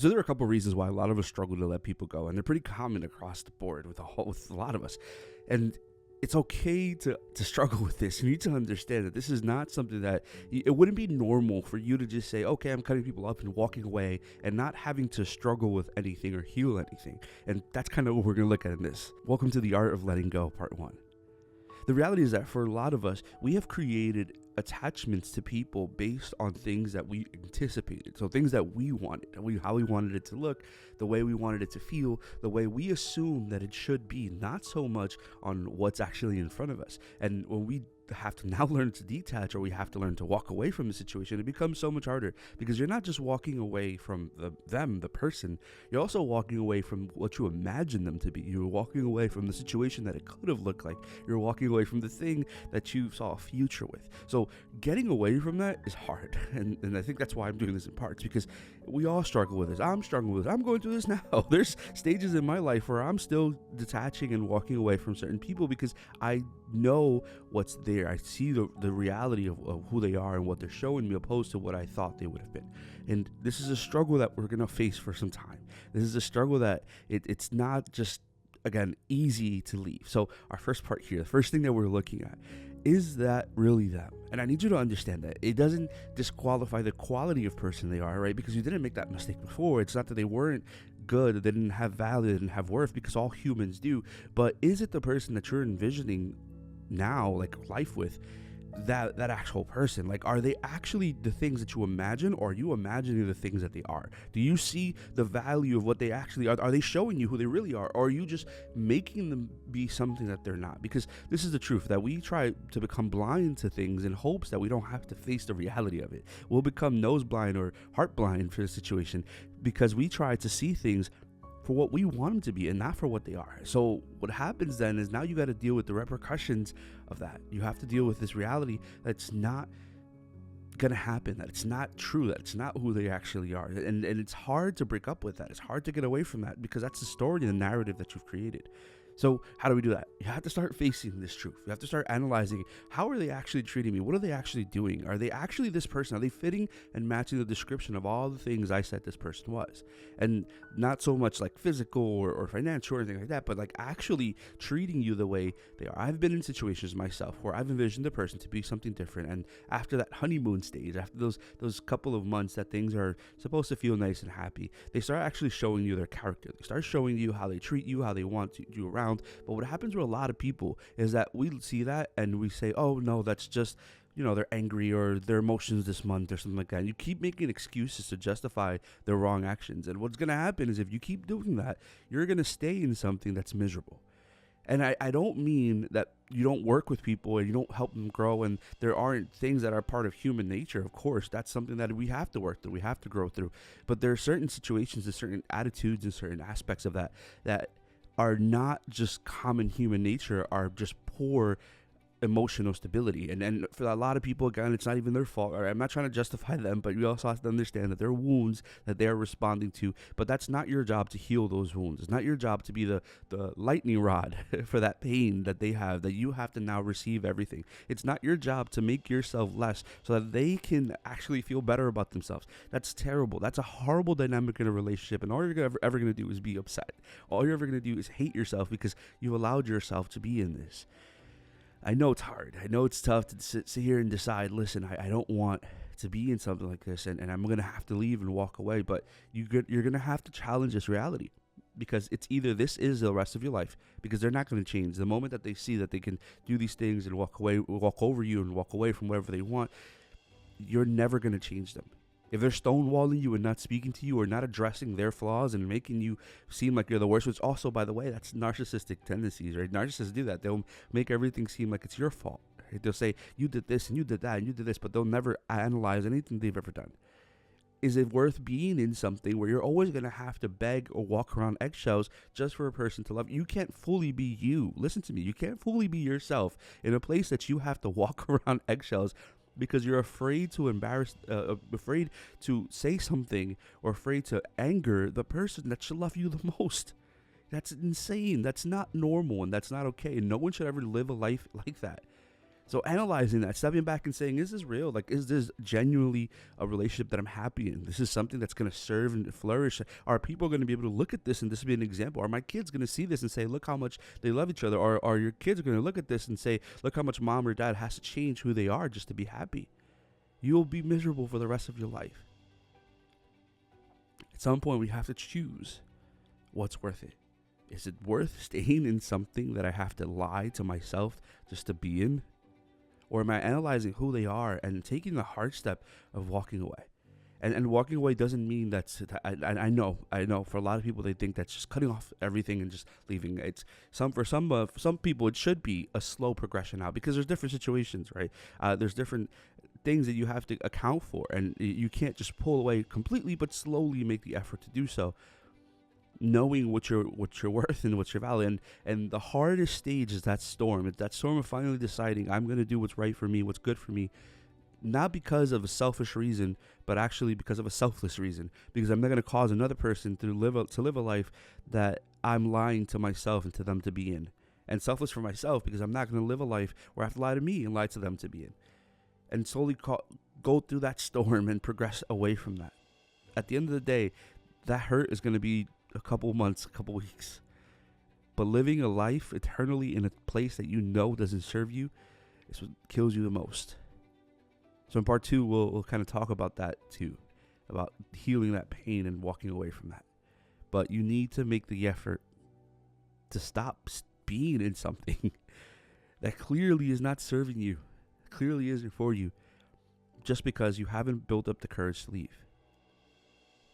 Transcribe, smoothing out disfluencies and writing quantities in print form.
So there are a couple of reasons why a lot of us struggle to let people go, and they're pretty common across the board with a lot of us. And it's okay to struggle with this. You need to understand that this is not something that it wouldn't be normal for you to just say, okay, I'm cutting people up and walking away and not having to struggle with anything or heal anything. And that's kind of what we're going to look at in this. Welcome to the Art of Letting Go, Part 1. The reality is that for a lot of us, we have created attachments to people based on things that we anticipated. So things that we wanted, how we wanted it to look, the way we wanted it to feel, the way we assume that it should be, not so much on what's actually in front of us. And when we have to now learn to detach, or we have to learn to walk away from the situation, it becomes so much harder, because you're not just walking away from the person, you're also walking away from what you imagine them to be. You're walking away from the situation that it could have looked like. You're walking away from the thing that you saw a future with. So getting away from that is hard, and I think that's why I'm doing this in parts, because we all struggle with this. I'm struggling with this. I'm going through this now. There's stages in my life where I'm still detaching and walking away from certain people because I know what's there. I see the reality of who they are and what they're showing me, opposed to what I thought they would have been. And this is a struggle that we're going to face for some time. This is a struggle that it's not just, again, easy to leave. So our first part here, the first thing that we're looking at, is that really them? And I need you to understand that it doesn't disqualify the quality of person they are, right? Because you didn't make that mistake before. It's not that they weren't good, they didn't have value, they didn't have worth, because all humans do. But is it the person that you're envisioning now, like life with, that actual person? Like, are they actually the things that you imagine, or are you imagining the things that they are? Do you see the value of what they actually are? Are they showing you who they really are, or are you just making them be something that they're not? Because this is the truth, that we try to become blind to things in hopes that we don't have to face the reality of it. We'll become nose blind or heart blind for the situation because we try to see things for what we want them to be and not for what they are. So what happens then is now you got to deal with the repercussions of that. You have to deal with this reality that's not gonna happen, that it's not true, that it's not who they actually are. And it's hard to break up with that. It's hard to get away from that, because that's the story and the narrative that you've created. So how do we do that? You have to start facing this truth. You have to start analyzing, how are they actually treating me? What are they actually doing? Are they actually this person? Are they fitting and matching the description of all the things I said this person was? And not so much like physical or financial or anything like that, but like actually treating you the way they are. I've been in situations myself where I've envisioned the person to be something different, and after that honeymoon stage, after those couple of months that things are supposed to feel nice and happy, they start actually showing you their character. They start showing you how they treat you, how they want you around. But what happens with a lot of people is that we see that and we say, oh no, that's just, they're angry, or their emotions this month or something like that. And you keep making excuses to justify their wrong actions. And what's going to happen is, if you keep doing that, you're going to stay in something that's miserable. And I don't mean that you don't work with people and you don't help them grow, and there aren't things that are part of human nature. Of course, that's something that we have to work through, we have to grow through. But there are certain situations and certain attitudes and certain aspects of that are not just common human nature, are just poor emotional stability. And for a lot of people, again, it's not even their fault. I'm not trying to justify them, but you also have to understand that there are wounds that they're responding to, but that's not your job to heal those wounds. It's not your job to be the lightning rod for that pain that they have, that you have to now receive everything. It's not your job to make yourself less so that they can actually feel better about themselves. That's terrible. That's a horrible dynamic in a relationship, and all you're ever going to do is be upset. All you're ever going to do is hate yourself because you allowed yourself to be in this. I know it's hard. I know it's tough to sit here and decide, listen, I don't want to be in something like this, and I'm going to have to leave and walk away. But you're going to have to challenge this reality, because it's either this is the rest of your life, because they're not going to change. The moment that they see that they can do these things and walk over you and walk away from whatever they want, you're never going to change them. If they're stonewalling you and not speaking to you, or not addressing their flaws and making you seem like you're the worst, which also, by the way, that's narcissistic tendencies, right? Narcissists do that. They'll make everything seem like it's your fault. Right? They'll say, you did this and you did that and you did this, but they'll never analyze anything they've ever done. Is it worth being in something where you're always going to have to beg or walk around eggshells just for a person to love you? You can't fully be you. Listen to me. You can't fully be yourself in a place that you have to walk around eggshells because you're afraid to afraid to say something, or afraid to anger the person that should love you the most. That's insane. That's not normal, and that's not okay. No one should ever live a life like that. So analyzing that, stepping back and saying, is this real? Like, is this genuinely a relationship that I'm happy in? This is something that's going to serve and flourish. Are people going to be able to look at this and this will be an example? Are my kids going to see this and say, look how much they love each other? Or are your kids going to look at this and say, look how much mom or dad has to change who they are just to be happy? You'll be miserable for the rest of your life. At some point, we have to choose what's worth it. Is it worth staying in something that I have to lie to myself just to be in? Or am I analyzing who they are and taking the hard step of walking away? And walking away doesn't mean that's, I know for a lot of people, they think that's just cutting off everything and just leaving. It's for some people, it should be a slow progression now, because there's different situations, right? There's different things that you have to account for, and you can't just pull away completely, but slowly make the effort to do so, knowing what you're worth and what you're value. And the hardest stage is that storm. It's that storm of finally deciding I'm going to do what's right for me, what's good for me, not because of a selfish reason, but actually because of a selfless reason, because I'm not going to cause another person to live a life that I'm lying to myself and to them to be in. And selfless for myself, because I'm not going to live a life where I have to lie to me and lie to them to be in. And slowly go through that storm and progress away from that. At the end of the day, that hurt is going to be a couple months, a couple weeks. But living a life eternally in a place that you know doesn't serve you is what kills you the most. So in part 2, we'll kind of talk about that too, about healing that pain and walking away from that. But you need to make the effort to stop being in something that clearly is not serving you, clearly isn't for you, just because you haven't built up the courage to leave.